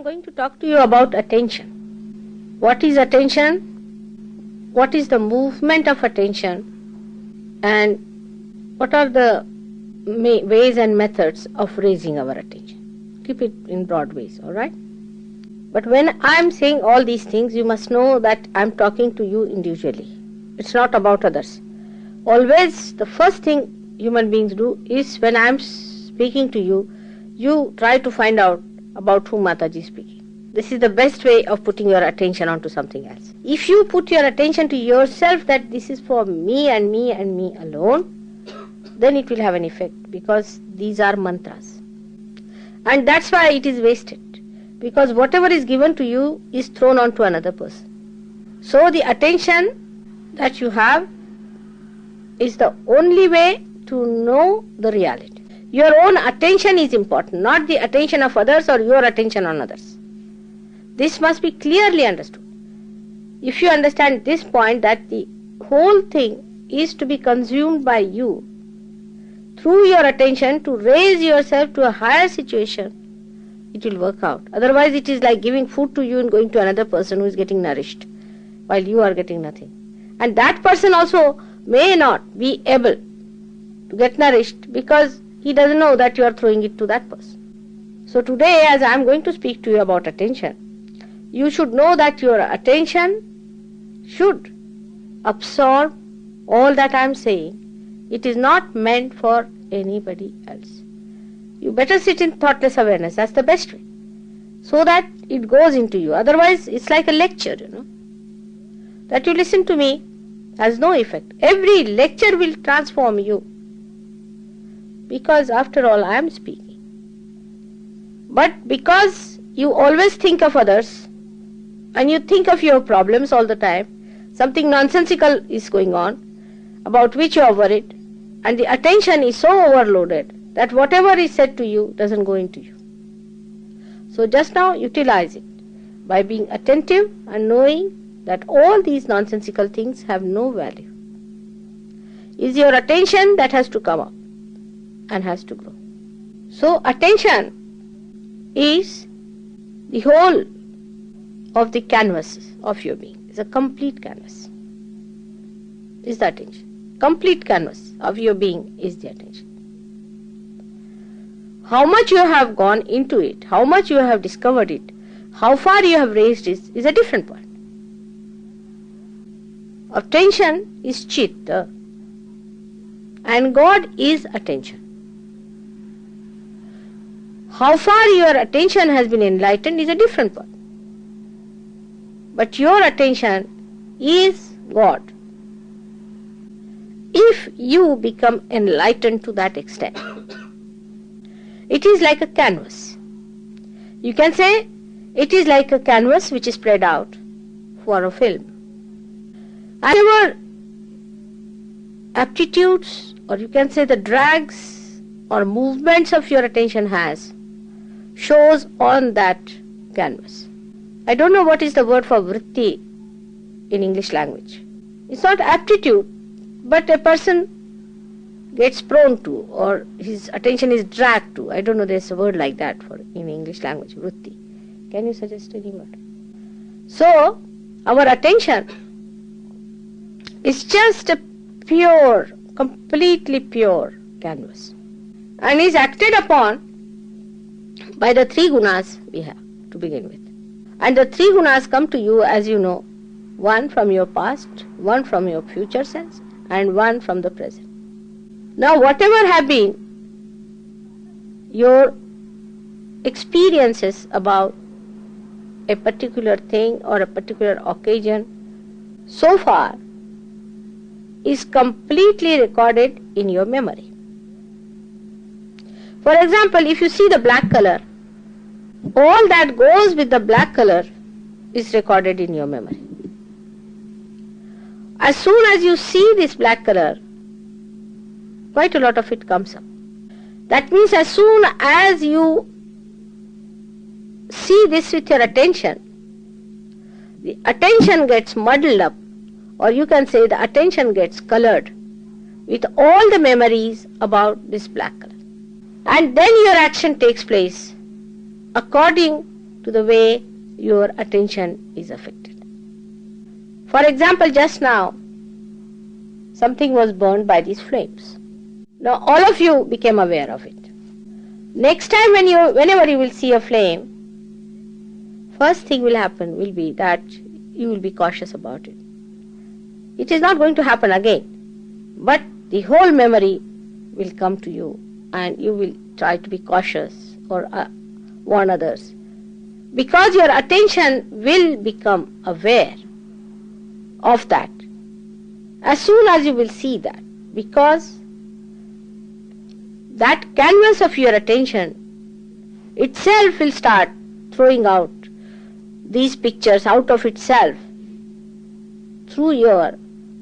going to talk to you about attention. What is attention? What is the movement of attention? And what are the ways and methods of raising our attention? Keep it in broad ways, alright? But when I am saying all these things, you must know that I am talking to you individually. It's not about others. Always the first thing human beings do is when I am speaking to you, you try to find out about whom Mataji is speaking. This is the best way of putting your attention onto something else. If you put your attention to yourself that this is for me and me and me alone, then it will have an effect, because these are mantras. And that's why it is wasted, because whatever is given to you is thrown onto another person. So the attention that you have is the only way to know the reality. Your own attention is important, not the attention of others or your attention on others. This must be clearly understood. If you understand this point, that the whole thing is to be consumed by you through your attention to raise yourself to a higher situation, it will work out. Otherwise it is like giving food to you and going to another person who is getting nourished while you are getting nothing. And that person also may not be able to get nourished because he doesn't know that you are throwing it to that person. So today, as I am going to speak to you about attention, you should know that your attention should absorb all that I am saying. It is not meant for anybody else. You better sit in thoughtless awareness. That's the best way, so that it goes into you. Otherwise, it's like a lecture, that you listen to me has no effect. Every lecture will transform you, because after all I am speaking. But because you always think of others and you think of your problems all the time, something nonsensical is going on about which you are worried, and the attention is so overloaded that whatever is said to you doesn't go into you. So just now utilize it by being attentive and knowing that all these nonsensical things have no value. It's your attention that has to come up and has to grow. So attention is the whole of the canvas of your being. It's a complete canvas. Is the attention. Complete canvas of your being is the attention. How much you have gone into it, how much you have discovered it, how far you have raised it is a different point. Attention is chitta, and God is attention. How far your attention has been enlightened is a different point. But your attention is God. If you become enlightened to that extent, it is like a canvas. You can say it is like a canvas which is spread out for a film. Whatever aptitudes, or you can say the drags or movements of your attention has, shows on that canvas. I don't know what is the word for vritti in English language. It's not aptitude, but a person gets prone to, or his attention is dragged to. I don't know, there's a word like that for in English language, vritti. Can you suggest any word? So, our attention is just a pure, completely pure canvas, and is acted upon by the three gunas we have to begin with. And the three gunas come to you, as you know, one from your past, one from your future sense, and one from the present. Now, whatever have been your experiences about a particular thing or a particular occasion so far is completely recorded in your memory. For example, if you see the black color, all that goes with the black color is recorded in your memory. As soon as you see this black color, quite a lot of it comes up. That means as soon as you see this with your attention, the attention gets muddled up, or you can say the attention gets colored with all the memories about this black color. And then your action takes place according to the way your attention is affected. For example, just now, something was burned by these flames. Now all of you became aware of it. Next time whenever you will see a flame, first thing will happen will be that you will be cautious about it. It is not going to happen again, but the whole memory will come to you and you will try to be cautious or warn others. Because your attention will become aware of that as soon as you will see that. Because that canvas of your attention itself will start throwing out these pictures out of itself through your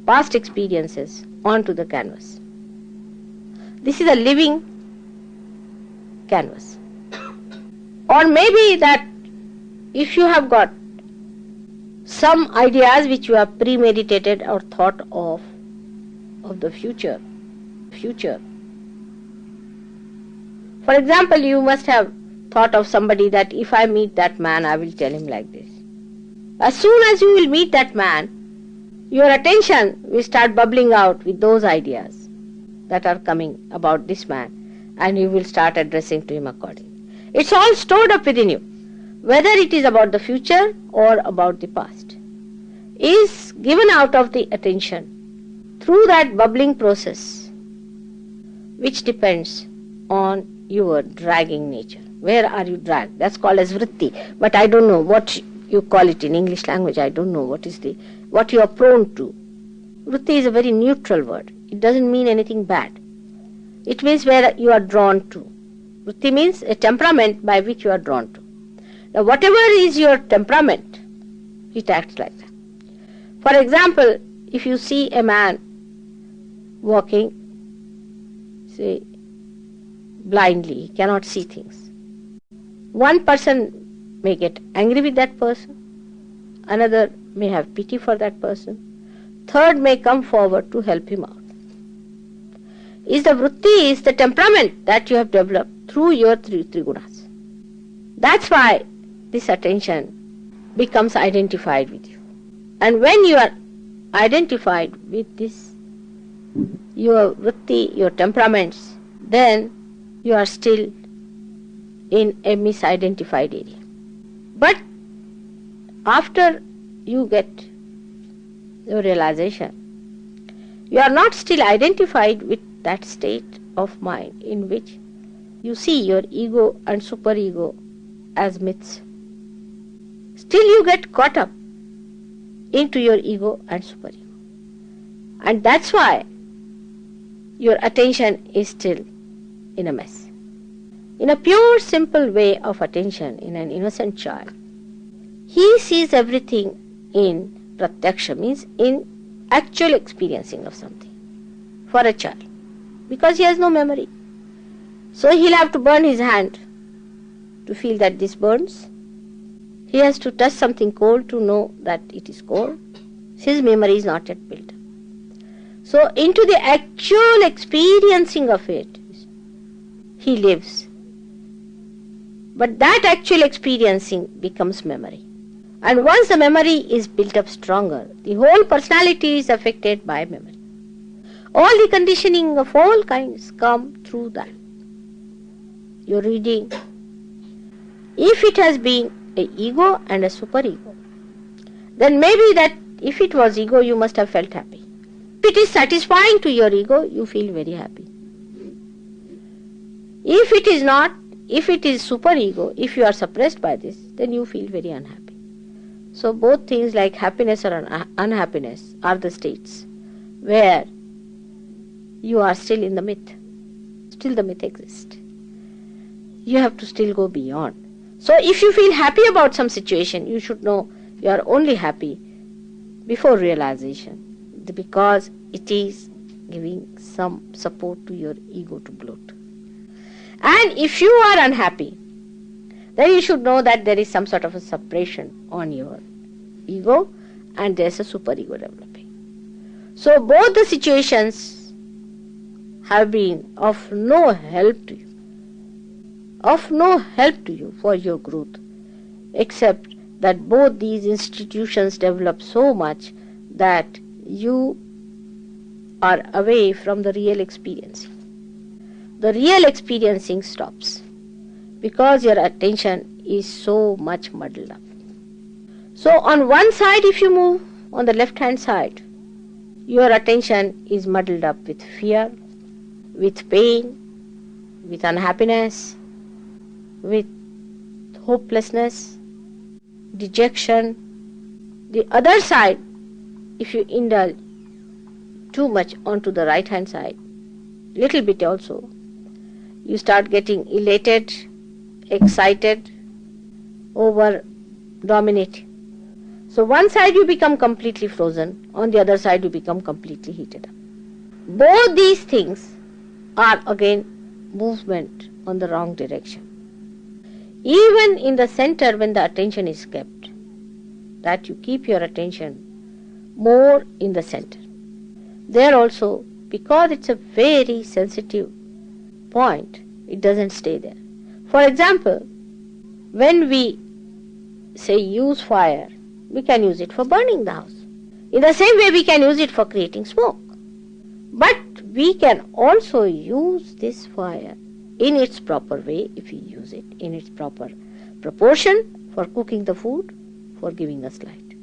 past experiences onto the canvas. This is a living canvas. Or maybe that if you have got some ideas which you have premeditated or thought of the future. For example, you must have thought of somebody that if I meet that man, I will tell him like this. As soon as you will meet that man, your attention will start bubbling out with those ideas that are coming about this man, and you will start addressing to him accordingly. It's all stored up within you, whether it is about the future or about the past, is given out of the attention through that bubbling process, which depends on your dragging nature. Where are you dragged? That's called as vritti. But I don't know what you call it in English language. I don't know what you are prone to. Vritti is a very neutral word. It doesn't mean anything bad. It means where you are drawn to. Vritti means a temperament by which you are drawn to. Now whatever is your temperament, it acts like that. For example, if you see a man walking, say, blindly, he cannot see things. One person may get angry with that person, another may have pity for that person, third may come forward to help him out. Is the vritti, is the temperament that you have developed through your three gunas. That's why this attention becomes identified with you. And when you are identified with this, your vritti, your temperaments, then you are still in a misidentified area. But after you get your realization, you are not still identified with that state of mind in which you see your ego and superego as myths. Still you get caught up into your ego and superego. And that's why your attention is still in a mess. In a pure, simple way of attention in an innocent child, he sees everything in pratyaksha, means in actual experiencing of something for a child, because he has no memory. So he'll have to burn his hand to feel that this burns. He has to touch something cold to know that it is cold. His memory is not yet built. So into the actual experiencing of it, he lives. But that actual experiencing becomes memory. And once the memory is built up stronger, the whole personality is affected by memory. All the conditioning of all kinds come through that. Your reading, if it has been an ego and a superego, then maybe that if it was ego, you must have felt happy. If it is satisfying to your ego, you feel very happy. If it is not, if it is superego, if you are suppressed by this, then you feel very unhappy. So both things like happiness or unhappiness are the states where you are still in the myth. Still the myth exists. You have to still go beyond. So if you feel happy about some situation, you should know you are only happy before realization, because it is giving some support to your ego to bloat. And if you are unhappy, then you should know that there is some sort of a suppression on your ego and there is a superego developing. So both the situations have been of no help to you. Of no help to you for your growth. except that both these institutions develop so much that you are away from the real experiencing. The real experiencing stops because your attention is so much muddled up. So on one side, if you move on the left hand side, your attention is muddled up with fear, with pain, with unhappiness, with hopelessness, dejection. The other side, if you indulge too much onto the right hand side, little bit also, you start getting elated, excited, over dominating. So one side you become completely frozen, on the other side you become completely heated up. Both these things are again movement on the wrong direction. Even in the center, when the attention is kept, that you keep your attention more in the center. There also, because it's a very sensitive point, it doesn't stay there. For example, when we say use fire, we can use it for burning the house. In the same way, we can use it for creating smoke. But we can also use this fire in its proper way, if we use it in its proper proportion for cooking the food, for giving us light.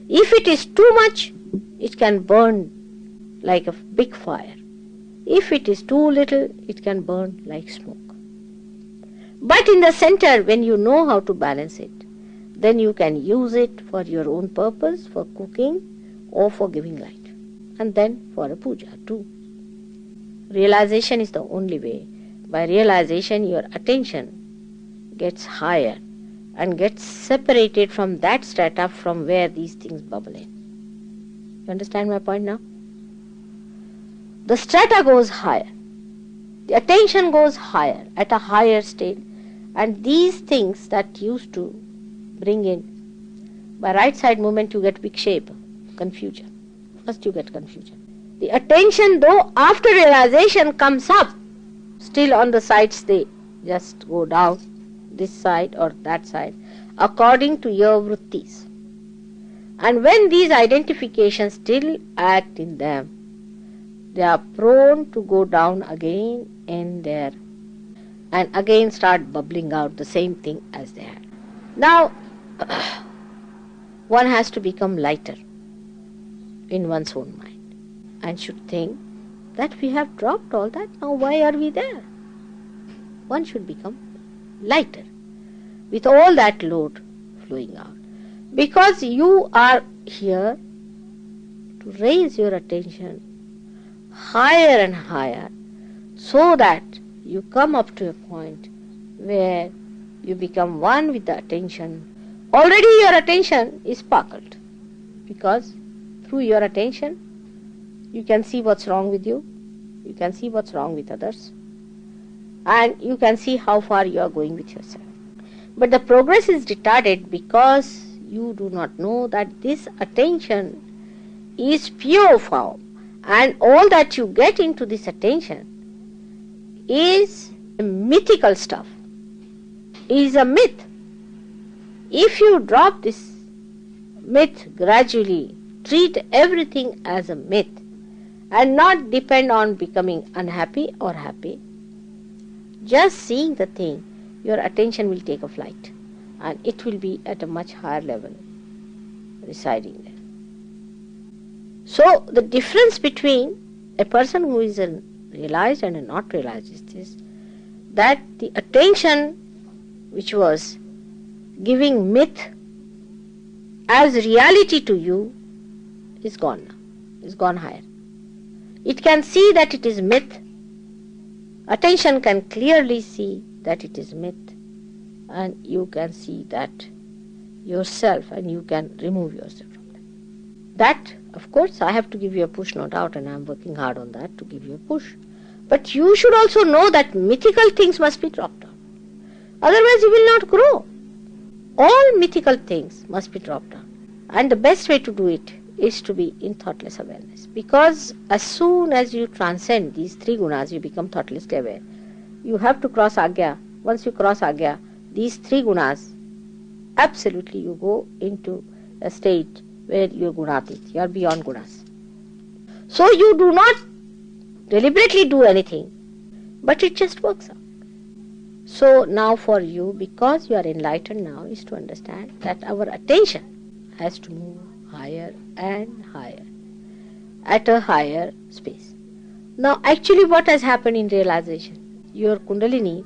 If it is too much, it can burn like a big fire. If it is too little, it can burn like smoke. But in the center, when you know how to balance it, then you can use it for your own purpose, for cooking or for giving light. And then for a puja too. Realization is the only way. By realization, your attention gets higher and gets separated from that strata from where these things bubble in. You understand my point now? The strata goes higher. The attention goes higher, at a higher state. And these things that used to bring in, by right side movement you get big shape, confusion. First you get confusion. The attention, though after realization comes up, still on the sides they just go down, this side or that side, according to your vrittis. And when these identifications still act in them, they are prone to go down again and there, and again start bubbling out the same thing as they had. Now, one has to become lighter in one's own mind and should think that we have dropped all that, now why are we there? One should become lighter with all that load flowing out, because you are here to raise your attention higher and higher, so that you come up to a point where you become one with the attention. Already your attention is sparkled, because through your attention you can see what's wrong with you, you can see what's wrong with others, and you can see how far you are going with yourself. But the progress is retarded because you do not know that this attention is pure form, and all that you get into this attention is mythical stuff, is a myth. If you drop this myth gradually, treat everything as a myth and not depend on becoming unhappy or happy, just seeing the thing, your attention will take a flight and it will be at a much higher level residing there. So the difference between a person who is a realized and a not realized is this, that the attention which was giving myth as reality to you is gone now, is gone higher. It can see that it is myth. Attention can clearly see that it is myth, and you can see that yourself and you can remove yourself from that. That, of course, I have to give you a push, no doubt, and I am working hard on that to give you a push. But you should also know that mythical things must be dropped down. Otherwise you will not grow. All mythical things must be dropped down. And the best way to do it is to be in thoughtless awareness. Because as soon as you transcend these three gunas, you become thoughtlessly aware. You have to cross Agya. Once you cross Agya, these three gunas absolutely you go into a state where you're gunatit, you're beyond gunas. So you do not deliberately do anything, but it just works out. So now for you, because you are enlightened now, is to understand that our attention has to move higher and higher at a higher space. Now actually what has happened in realization? Your Kundalini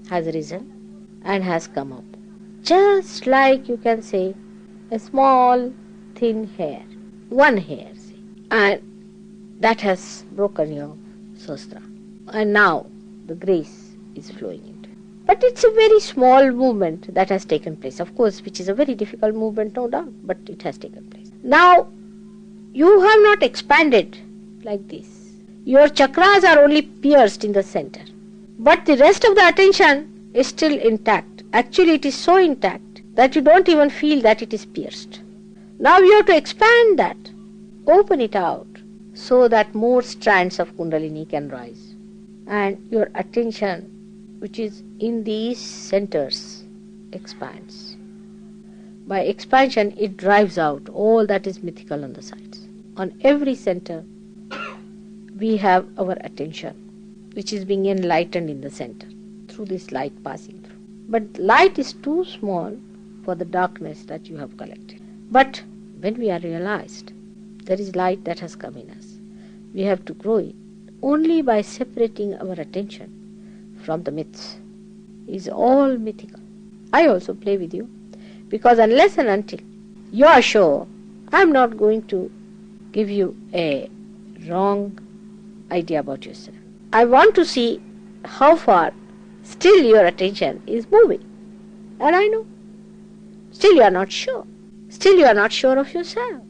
has risen and has come up. Just like you can say a small thin hair, one hair, say, and that has broken your sastra. And now the grace is flowing into it. But it's a very small movement that has taken place, of course, which is a very difficult movement, no doubt, but it has taken place. Now, you have not expanded like this. Your chakras are only pierced in the center. But the rest of the attention is still intact. Actually, it is so intact that you don't even feel that it is pierced. Now you have to expand that, open it out, so that more strands of Kundalini can rise. And your attention, which is in these centers, expands. By expansion, it drives out all that is mythical on the sides. On every center, we have our attention, which is being enlightened in the center, through this light passing through. But light is too small for the darkness that you have collected. But when we are realized, there is light that has come in us. We have to grow it only by separating our attention from the myths. It is all mythical. I also play with you, because unless and until you are sure, I am not going to give you a wrong idea about yourself. I want to see how far still your attention is moving. And I know. Still you are not sure. Still you are not sure of yourself.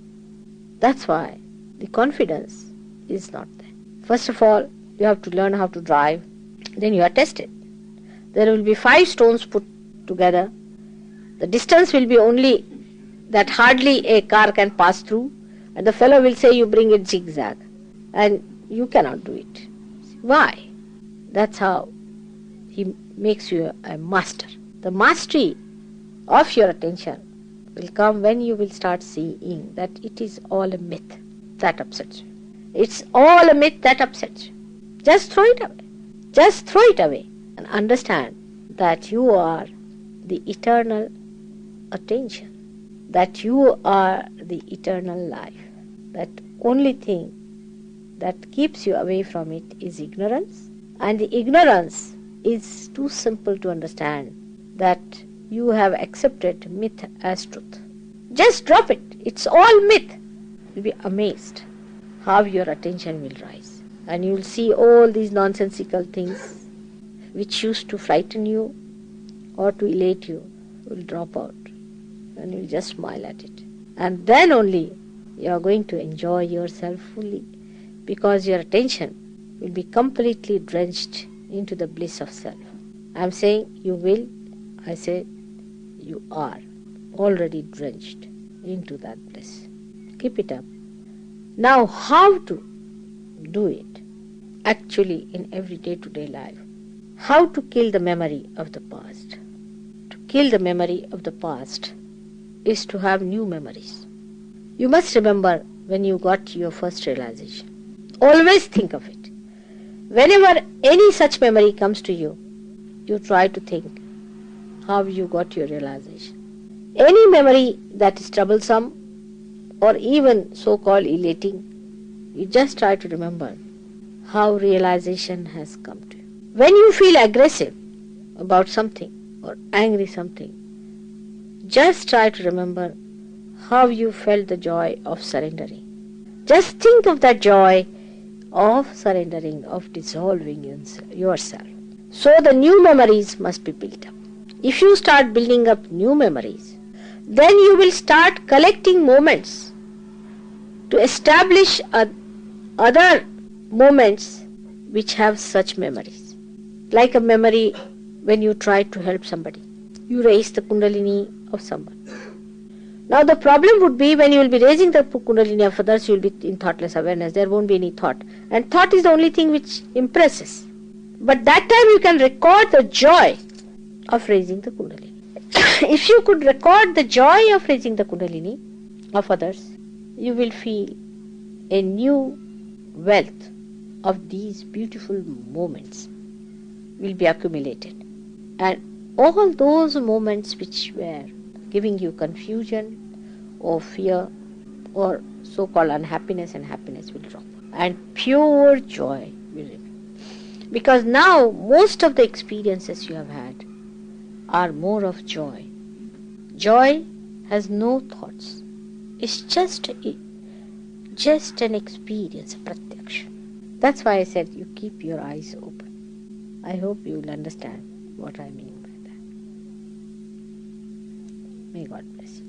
That's why the confidence is not there. First of all, you have to learn how to drive. Then you are tested. There will be 5 stones put together. The distance will be only that hardly a car can pass through. And the fellow will say you bring it zigzag. And you cannot do it. Why? That's how he makes you a master. The mastery of your attention will come when you will start seeing that it is all a myth that upsets you. It's all a myth that upsets you. Just throw it away. Just throw it away and understand that you are the eternal attention, that you are the eternal life. That only thing that keeps you away from it is ignorance, and the ignorance is too simple to understand, that you have accepted myth as truth. Just drop it. It's all myth. You'll be amazed how your attention will rise. And you'll see all these nonsensical things which used to frighten you or to elate you will drop out. And you'll just smile at it. And then only you are going to enjoy yourself fully, because your attention will be completely drenched into the bliss of self. I am saying you will, I say you are already drenched into that bliss. Keep it up. Now how to do it? Actually in every day-to-day life. How to kill the memory of the past. To kill the memory of the past is to have new memories. You must remember when you got your first realization. Always think of it. Whenever any such memory comes to you, you try to think how you got your realization. Any memory that is troublesome or even so-called elating, you just try to remember how realization has come to you. When you feel aggressive about something or angry something, just try to remember how you felt the joy of surrendering. Just think of that joy of surrendering, of dissolving yourself. So the new memories must be built up. If you start building up new memories, then you will start collecting moments to establish other moments which have such memories. Like a memory when you try to help somebody. You raise the Kundalini of someone. Now the problem would be when you will be raising the Kundalini of others, you will be in thoughtless awareness. There won't be any thought. And thought is the only thing which impresses. But that time you can record the joy of raising the Kundalini. if you could record the joy of raising the Kundalini of others, you will feel a new wealth of these beautiful moments will be accumulated. And all those moments which were giving you confusion or fear or so-called unhappiness and happiness will drop. And pure joy will remain. Because now most of the experiences you have had are more of joy. Joy has no thoughts. It's just an experience, pratyaksha. That's why I said you keep your eyes open. I hope you will understand what I mean by that. May God bless you.